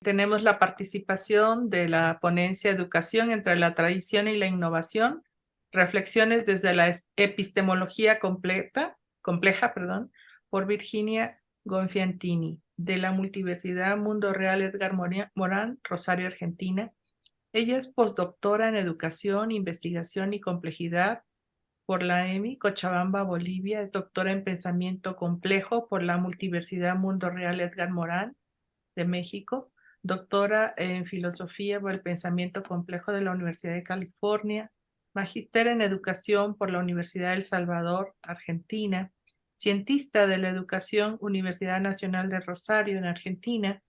Tenemos la participación de la ponencia Educación entre la tradición y la innovación, reflexiones desde la epistemología compleja, por Virginia Gonfiantini, de la Multiversidad Mundo Real Edgar Morán, Rosario, Argentina. Ella es postdoctora en Educación, Investigación y Complejidad por la EMI, Cochabamba, Bolivia. Es doctora en Pensamiento Complejo por la Multiversidad Mundo Real Edgar Morán, de México. Doctora en Filosofía por el Pensamiento Complejo de la Universidad de California. Magíster en Educación por la Universidad de El Salvador, Argentina. Cientista de la Educación, Universidad Nacional de Rosario, en Argentina.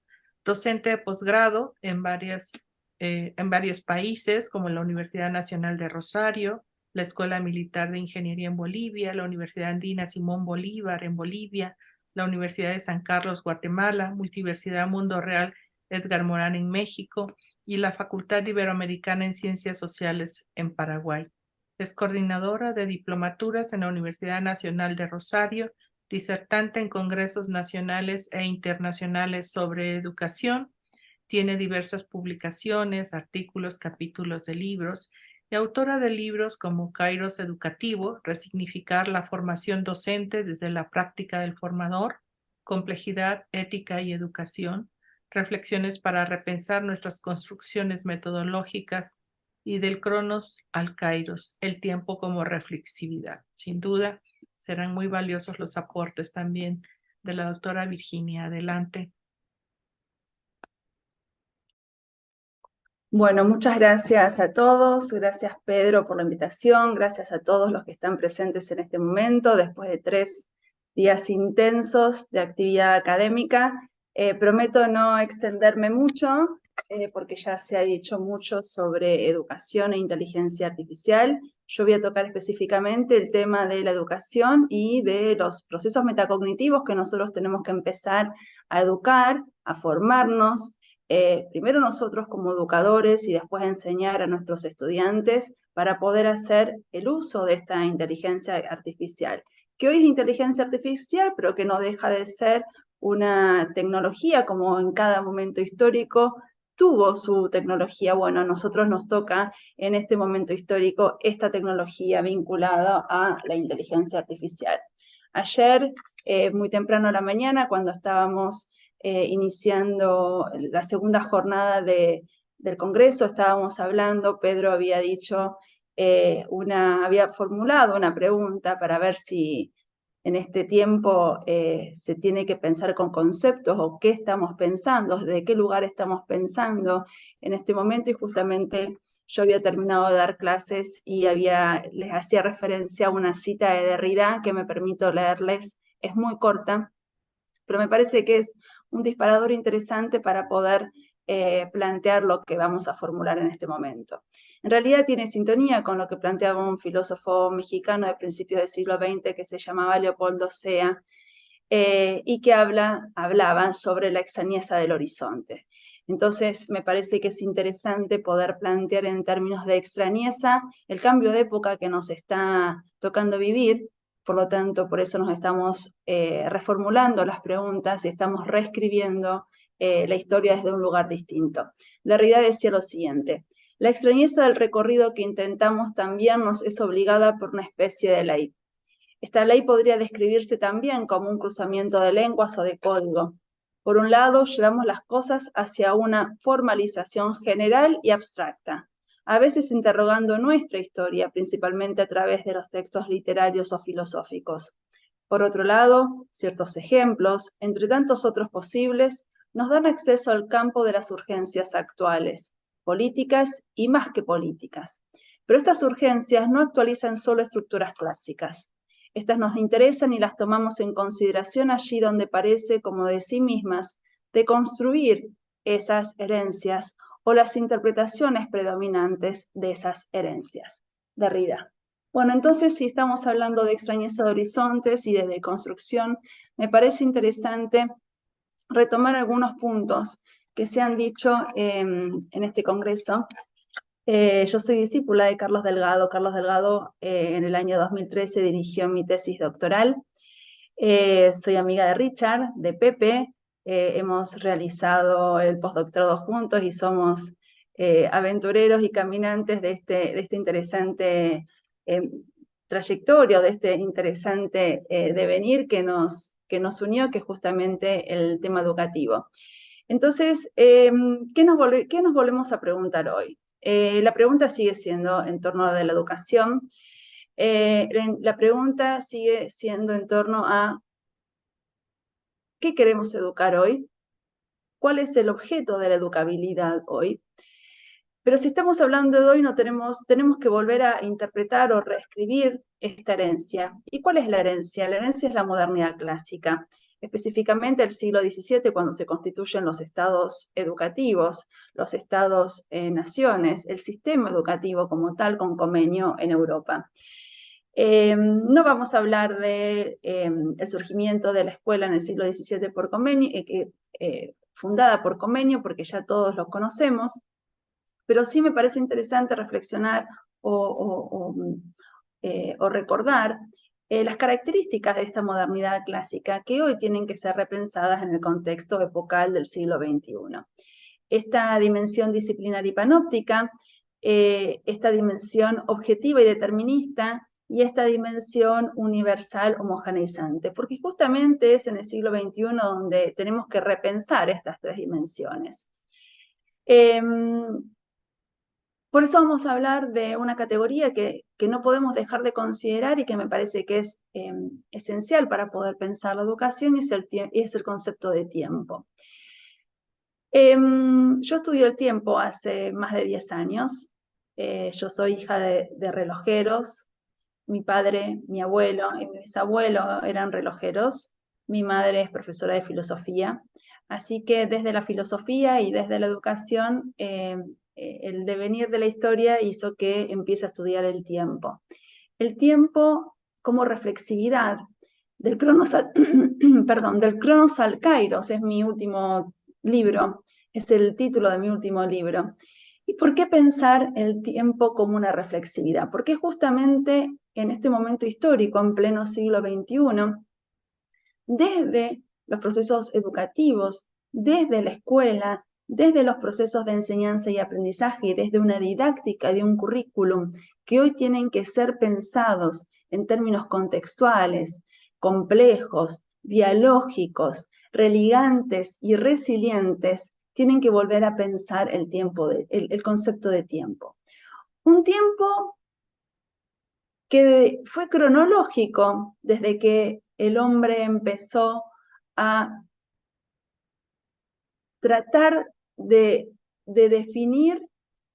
Docente de posgrado en varios países, como la Universidad Nacional de Rosario, la Escuela Militar de Ingeniería en Bolivia, la Universidad Andina Simón Bolívar en Bolivia, la Universidad de San Carlos, Guatemala, Multiversidad Mundo Real Edgar Morán en México y la Facultad Iberoamericana en Ciencias Sociales en Paraguay. Es coordinadora de diplomaturas en la Universidad Nacional de Rosario, disertante en congresos nacionales e internacionales sobre educación. Tiene diversas publicaciones, artículos, capítulos de libros y autora de libros como Kairos Educativo, Resignificar la formación docente desde la práctica del formador, Complejidad, Ética y Educación, Reflexiones para repensar nuestras construcciones metodológicas y del Cronos al Kairos, el tiempo como reflexividad. Sin duda, serán muy valiosos los aportes también de la doctora Virginia. Adelante. Bueno, muchas gracias a todos, gracias Pedro por la invitación, gracias a todos los que están presentes en este momento, después de 3 días intensos de actividad académica. Prometo no extenderme mucho, porque ya se ha dicho mucho sobre educación e inteligencia artificial. Yo voy a tocar específicamente el tema de la educación y de los procesos metacognitivos que nosotros tenemos que empezar a educar, a formarnos, primero nosotros como educadores y después enseñar a nuestros estudiantes para poder hacer el uso de esta inteligencia artificial, que hoy es inteligencia artificial, pero que no deja de ser una tecnología como en cada momento histórico tuvo su tecnología. Bueno, a nosotros nos toca en este momento histórico esta tecnología vinculada a la inteligencia artificial. Ayer, muy temprano a la mañana, cuando estábamos iniciando la segunda jornada del Congreso, estábamos hablando, Pedro había dicho, había formulado una pregunta para ver si en este tiempo se tiene que pensar con conceptos o qué estamos pensando, desde qué lugar estamos pensando en este momento, y justamente yo había terminado de dar clases y les hacía referencia a una cita de Derrida que me permito leerles, es muy corta, pero me parece que es un disparador interesante para poder plantear lo que vamos a formular en este momento. En realidad tiene sintonía con lo que planteaba un filósofo mexicano de principios del siglo XX que se llamaba Leopoldo Sea, y que hablaba sobre la extrañeza del horizonte. Entonces, me parece que es interesante poder plantear en términos de extrañeza el cambio de época que nos está tocando vivir. Por lo tanto, por eso nos estamos reformulando las preguntas y estamos reescribiendo la historia desde un lugar distinto. Derrida decía lo siguiente: la extrañeza del recorrido que intentamos también nos es obligada por una especie de ley. Esta ley podría describirse también como un cruzamiento de lenguas o de código. Por un lado, llevamos las cosas hacia una formalización general y abstracta, a veces interrogando nuestra historia, principalmente a través de los textos literarios o filosóficos. Por otro lado, ciertos ejemplos, entre tantos otros posibles, nos dan acceso al campo de las urgencias actuales, políticas y más que políticas. Pero estas urgencias no actualizan solo estructuras clásicas. Estas nos interesan y las tomamos en consideración allí donde parece, como de sí mismas, deconstruir esas herencias o las interpretaciones predominantes de esas herencias. Derrida. Bueno, entonces, si estamos hablando de extrañeza de horizontes y de deconstrucción, me parece interesante retomar algunos puntos que se han dicho en este congreso. Yo soy discípula de Carlos Delgado. Carlos Delgado en el año 2013 dirigió mi tesis doctoral. Soy amiga de Richard, de Pepe, hemos realizado el postdoctorado juntos y somos aventureros y caminantes de este interesante trayectoria, de este interesante devenir que nos unió, que es justamente el tema educativo. Entonces, ¿qué nos volvemos a preguntar hoy? La pregunta sigue siendo en torno a la educación. La pregunta sigue siendo en torno a ¿qué queremos educar hoy? ¿Cuál es el objeto de la educabilidad hoy? Pero si estamos hablando de hoy, tenemos que volver a interpretar o reescribir esta herencia. ¿Y cuál es la herencia? La herencia es la modernidad clásica, específicamente el siglo XVII, cuando se constituyen los estados educativos, los estados-naciones, el sistema educativo como tal con convenio en Europa. No vamos a hablar del el surgimiento de la escuela en el siglo XVII por convenio, fundada por convenio, porque ya todos lo conocemos, pero sí me parece interesante reflexionar o recordar las características de esta modernidad clásica que hoy tienen que ser repensadas en el contexto epocal del siglo XXI. Esta dimensión disciplinar y panóptica, esta dimensión objetiva y determinista, y esta dimensión universal homogeneizante, porque justamente es en el siglo XXI donde tenemos que repensar estas tres dimensiones. Por eso vamos a hablar de una categoría que no podemos dejar de considerar y que me parece que es esencial para poder pensar la educación, y es el concepto de tiempo. Yo estudio el tiempo hace más de 10 años. Yo soy hija de relojeros. Mi padre, mi abuelo y mi bisabuelo eran relojeros. Mi madre es profesora de filosofía. Así que desde la filosofía y desde la educación, el devenir de la historia hizo que empiece a estudiar el tiempo. El tiempo como reflexividad del Cronos al, perdón, del Cronos al Kairos, es mi último libro, es el título de mi último libro. ¿Y por qué pensar el tiempo como una reflexividad? Porque justamente en este momento histórico, en pleno siglo XXI, desde los procesos educativos, desde la escuela, desde los procesos de enseñanza y aprendizaje y desde una didáctica de un currículum que hoy tienen que ser pensados en términos contextuales, complejos, dialógicos, religantes y resilientes, tienen que volver a pensar el concepto de tiempo. Un tiempo que fue cronológico desde que el hombre empezó a tratar de definir,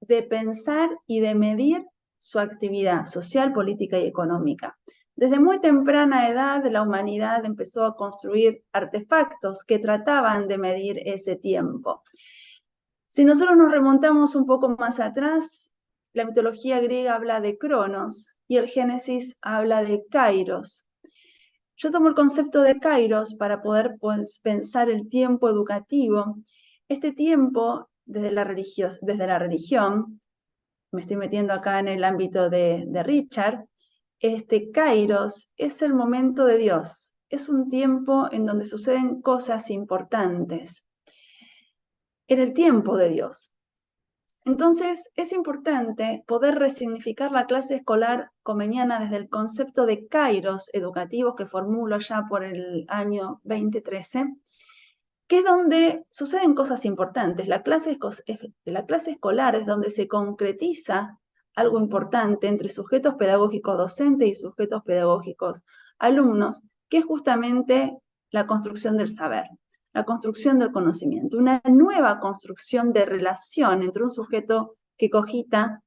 de pensar y de medir su actividad social, política y económica. Desde muy temprana edad, la humanidad empezó a construir artefactos que trataban de medir ese tiempo. Si nosotros nos remontamos un poco más atrás, la mitología griega habla de Cronos y el Génesis habla de Kairos. Yo tomo el concepto de Kairos para poder pensar el tiempo educativo. Este tiempo, desde la religión, me estoy metiendo acá en el ámbito de Richard, este Kairos es el momento de Dios. Es un tiempo en donde suceden cosas importantes. En el tiempo de Dios. Entonces, es importante poder resignificar la clase escolar comeniana desde el concepto de kairos educativos que formulo ya por el año 2013, que es donde suceden cosas importantes. La clase escolar es donde se concretiza algo importante entre sujetos pedagógicos docentes y sujetos pedagógicos alumnos, que es justamente la construcción del saber, la construcción del conocimiento, una nueva construcción de relación entre un sujeto que cogita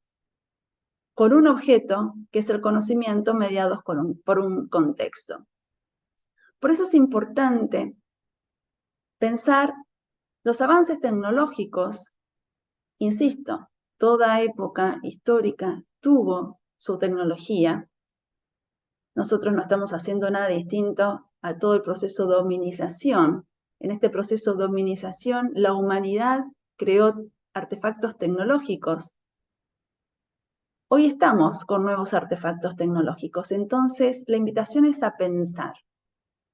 con un objeto, que es el conocimiento, mediados por un contexto. Por eso es importante pensar los avances tecnológicos. Insisto, toda época histórica tuvo su tecnología. Nosotros no estamos haciendo nada distinto a todo el proceso de hominización. En este proceso de hominización, la humanidad creó artefactos tecnológicos. Hoy estamos con nuevos artefactos tecnológicos. Entonces, la invitación es a pensar.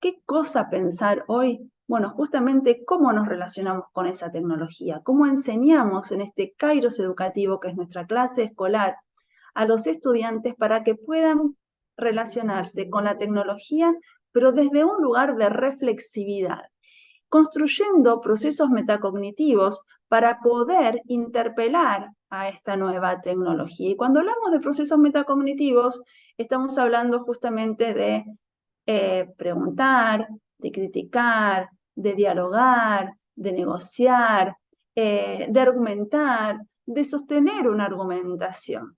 ¿Qué cosa pensar hoy? Bueno, justamente cómo nos relacionamos con esa tecnología, cómo enseñamos en este kairos educativo, que es nuestra clase escolar, a los estudiantes para que puedan relacionarse con la tecnología, pero desde un lugar de reflexividad, construyendo procesos metacognitivos para poder interpelar a esta nueva tecnología. Y cuando hablamos de procesos metacognitivos, estamos hablando justamente de preguntar, de criticar, de dialogar, de negociar, de argumentar, de sostener una argumentación.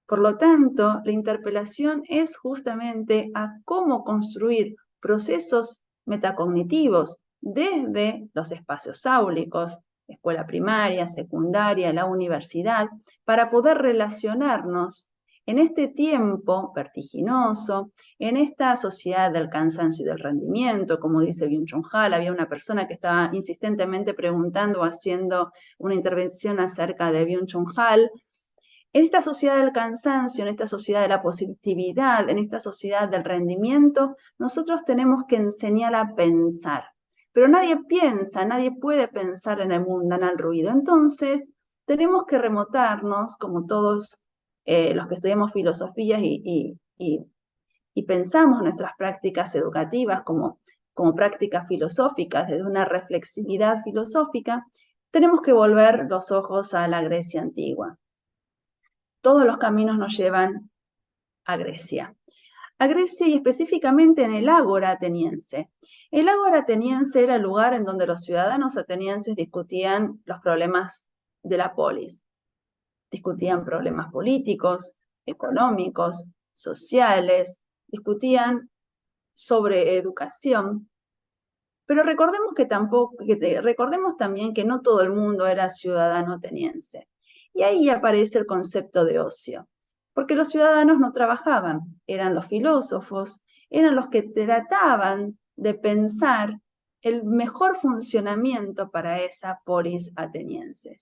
Por lo tanto, la interpelación es justamente a cómo construir procesos metacognitivos desde los espacios áulicos, escuela primaria, secundaria, la universidad, para poder relacionarnos en este tiempo vertiginoso, en esta sociedad del cansancio y del rendimiento, como dice Byung-Chul Han. Había una persona que estaba insistentemente preguntando o haciendo una intervención acerca de Byung-Chul Han. En esta sociedad del cansancio, en esta sociedad de la positividad, en esta sociedad del rendimiento, nosotros tenemos que enseñar a pensar. Pero nadie piensa, nadie puede pensar en el mundanal ruido. Entonces, tenemos que remontarnos, como todos los que estudiamos filosofías y pensamos nuestras prácticas educativas como prácticas filosóficas, desde una reflexividad filosófica, tenemos que volver los ojos a la Grecia antigua. Todos los caminos nos llevan a Grecia. A Grecia y específicamente en el Ágora ateniense. El Ágora ateniense era el lugar en donde los ciudadanos atenienses discutían los problemas de la polis. Discutían problemas políticos, económicos, sociales, discutían sobre educación. Pero recordemos también que no todo el mundo era ciudadano ateniense. Y ahí aparece el concepto de ocio, porque los ciudadanos no trabajaban, eran los filósofos, eran los que trataban de pensar el mejor funcionamiento para esa polis ateniense.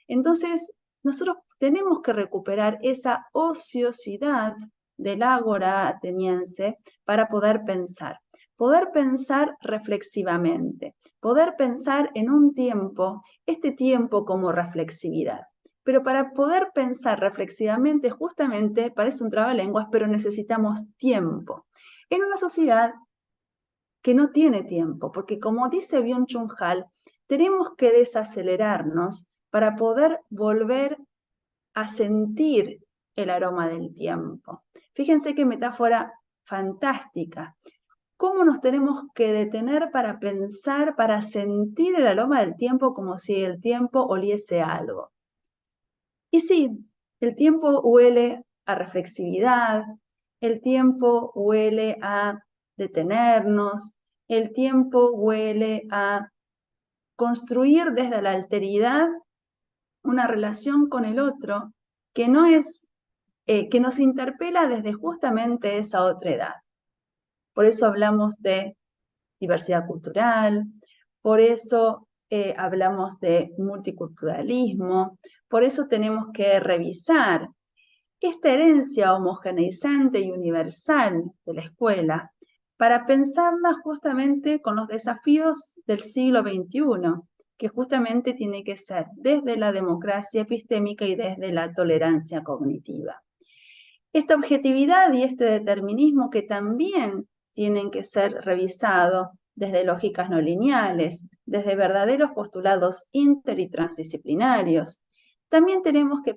Entonces, nosotros tenemos que recuperar esa ociosidad del ágora ateniense para poder pensar reflexivamente, poder pensar en un tiempo, este tiempo como reflexividad. Pero para poder pensar reflexivamente, justamente, parece un trabalenguas, pero necesitamos tiempo. En una sociedad que no tiene tiempo, porque como dice Byung-Chul Han, tenemos que desacelerarnos para poder volver a sentir el aroma del tiempo. Fíjense qué metáfora fantástica. ¿Cómo nos tenemos que detener para pensar, para sentir el aroma del tiempo como si el tiempo oliese algo? Y sí, el tiempo huele a reflexividad, el tiempo huele a detenernos, el tiempo huele a construir desde la alteridad una relación con el otro que no es, que nos interpela desde justamente esa otra edad. Por eso hablamos de diversidad cultural, por eso hablamos de multiculturalismo, por eso tenemos que revisar esta herencia homogeneizante y universal de la escuela para pensarla justamente con los desafíos del siglo XXI, que justamente tiene que ser desde la democracia epistémica y desde la tolerancia cognitiva. Esta objetividad y este determinismo que también tienen que ser revisados desde lógicas no lineales, desde verdaderos postulados inter y transdisciplinarios. También tenemos que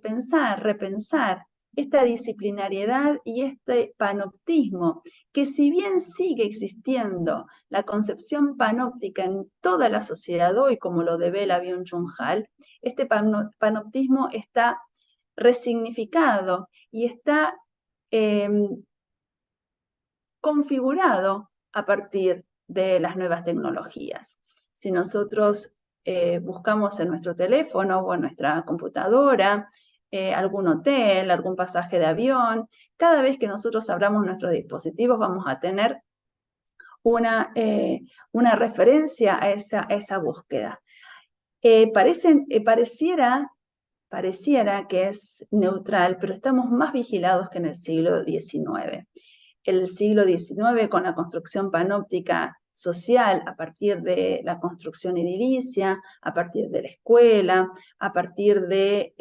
repensar esta disciplinariedad y este panoptismo, que si bien sigue existiendo la concepción panóptica en toda la sociedad hoy, como lo devela Byung-Chul Han, este panoptismo está resignificado y está configurado a partir de las nuevas tecnologías. Si nosotros buscamos en nuestro teléfono o en nuestra computadora algún hotel, algún pasaje de avión, cada vez que nosotros abramos nuestros dispositivos vamos a tener una referencia a esa búsqueda. Pareciera que es neutral, pero estamos más vigilados que en el siglo XIX. el siglo XIX con la construcción panóptica social, a partir de la construcción edilicia, a partir de la escuela, a partir de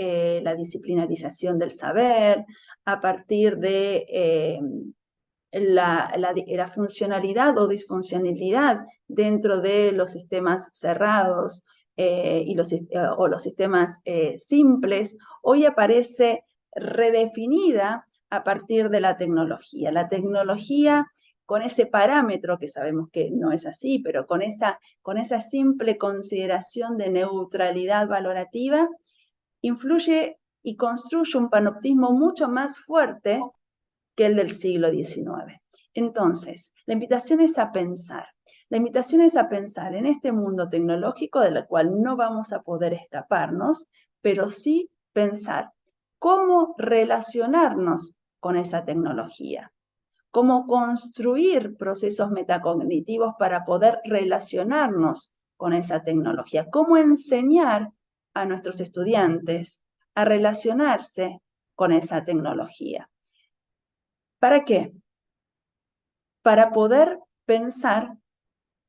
la disciplinarización del saber, a partir de la funcionalidad o disfuncionalidad dentro de los sistemas cerrados o los sistemas simples, hoy aparece redefinida a partir de la tecnología. La tecnología con ese parámetro, que sabemos que no es así, pero con esa simple consideración de neutralidad valorativa, influye y construye un panoptismo mucho más fuerte que el del siglo XIX. Entonces, la invitación es a pensar. La invitación es a pensar en este mundo tecnológico del cual no vamos a poder escaparnos, pero sí pensar cómo relacionarnos con esa tecnología, cómo construir procesos metacognitivos para poder relacionarnos con esa tecnología, cómo enseñar a nuestros estudiantes a relacionarse con esa tecnología. ¿Para qué? Para poder pensar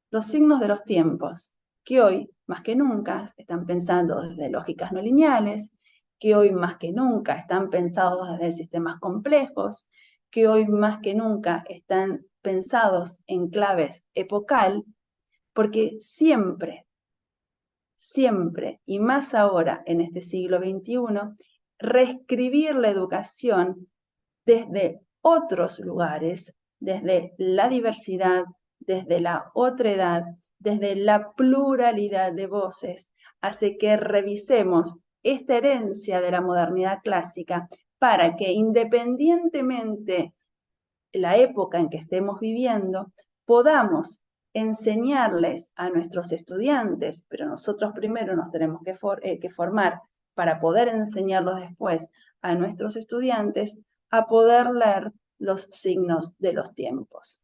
los signos de los tiempos, que hoy, más que nunca, están pensados desde lógicas no lineales, que hoy más que nunca están pensados desde sistemas complejos, que hoy más que nunca están pensados en claves epocal, porque siempre, siempre, y más ahora en este siglo XXI, reescribir la educación desde otros lugares, desde la diversidad, desde la otredad, desde la pluralidad de voces, hace que revisemos esta herencia de la modernidad clásica para que independientemente la época en que estemos viviendo, podamos enseñarles a nuestros estudiantes, pero nosotros primero nos tenemos que formar para poder enseñarlos después a nuestros estudiantes a poder leer los signos de los tiempos.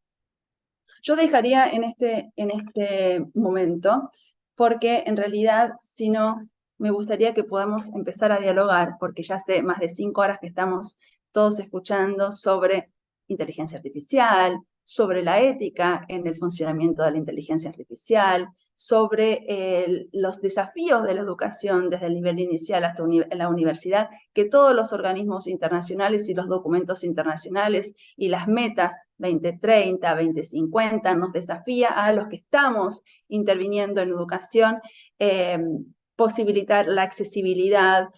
Yo dejaría en este momento, porque en realidad, si no, me gustaría que podamos empezar a dialogar, porque ya hace más de 5 horas que estamos todos escuchando sobre inteligencia artificial, sobre la ética en el funcionamiento de la inteligencia artificial, sobre los desafíos de la educación desde el nivel inicial hasta la universidad, que todos los organismos internacionales y los documentos internacionales y las metas 2030, 2050 nos desafía a los que estamos interviniendo en educación, posibilitar la accesibilidad,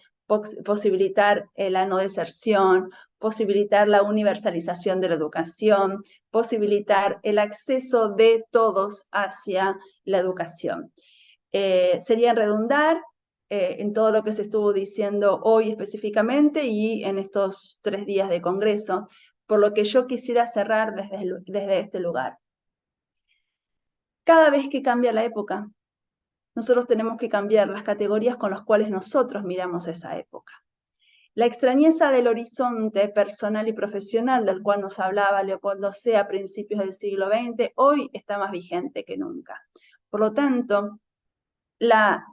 posibilitar la no deserción, posibilitar la universalización de la educación, posibilitar el acceso de todos hacia la educación. Sería redundar en todo lo que se estuvo diciendo hoy específicamente y en estos 3 días de congreso, por lo que yo quisiera cerrar desde este lugar. Cada vez que cambia la época, nosotros tenemos que cambiar las categorías con las cuales nosotros miramos esa época. La extrañeza del horizonte personal y profesional del cual nos hablaba Leopoldo C. a principios del siglo XX, hoy está más vigente que nunca. Por lo tanto, la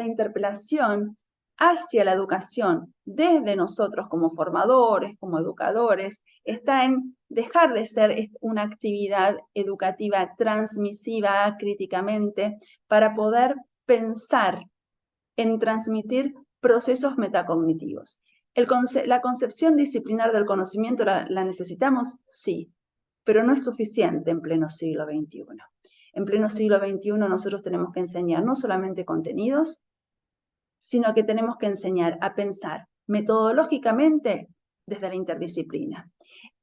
interpelación hacia la educación desde nosotros como formadores, como educadores, está en dejar de ser una actividad educativa transmisiva críticamente para poder pensar en transmitir procesos metacognitivos. La concepción disciplinar del conocimiento la necesitamos, sí, pero no es suficiente en pleno siglo XXI. En pleno siglo XXI nosotros tenemos que enseñar no solamente contenidos, sino que tenemos que enseñar a pensar metodológicamente desde la interdisciplina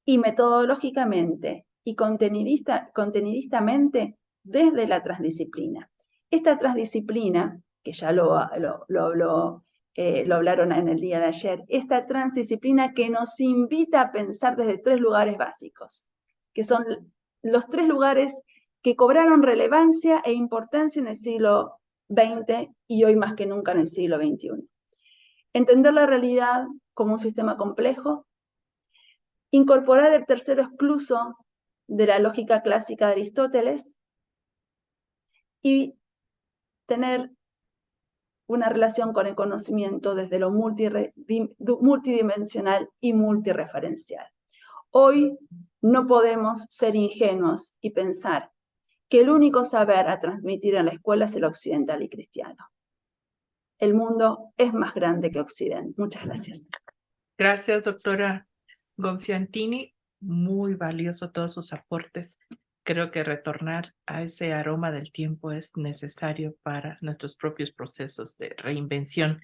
y metodológicamente y contenidistamente desde la transdisciplina. Esta transdisciplina, que ya lo hablaron en el día de ayer, esta transdisciplina que nos invita a pensar desde 3 lugares básicos, que son los 3 lugares que cobraron relevancia e importancia en el siglo XX y hoy más que nunca en el siglo XXI. Entender la realidad como un sistema complejo, incorporar el tercero excluso de la lógica clásica de Aristóteles y tener una relación con el conocimiento desde lo multidimensional y multireferencial. Hoy No podemos ser ingenuos y pensar que el único saber a transmitir en la escuela es el occidental y cristiano. El mundo es más grande que Occidente. Muchas gracias. Gracias, doctora Gonfiantini. Muy valioso todos sus aportes. Creo que retornar a ese aroma del tiempo es necesario para nuestros propios procesos de reinvención.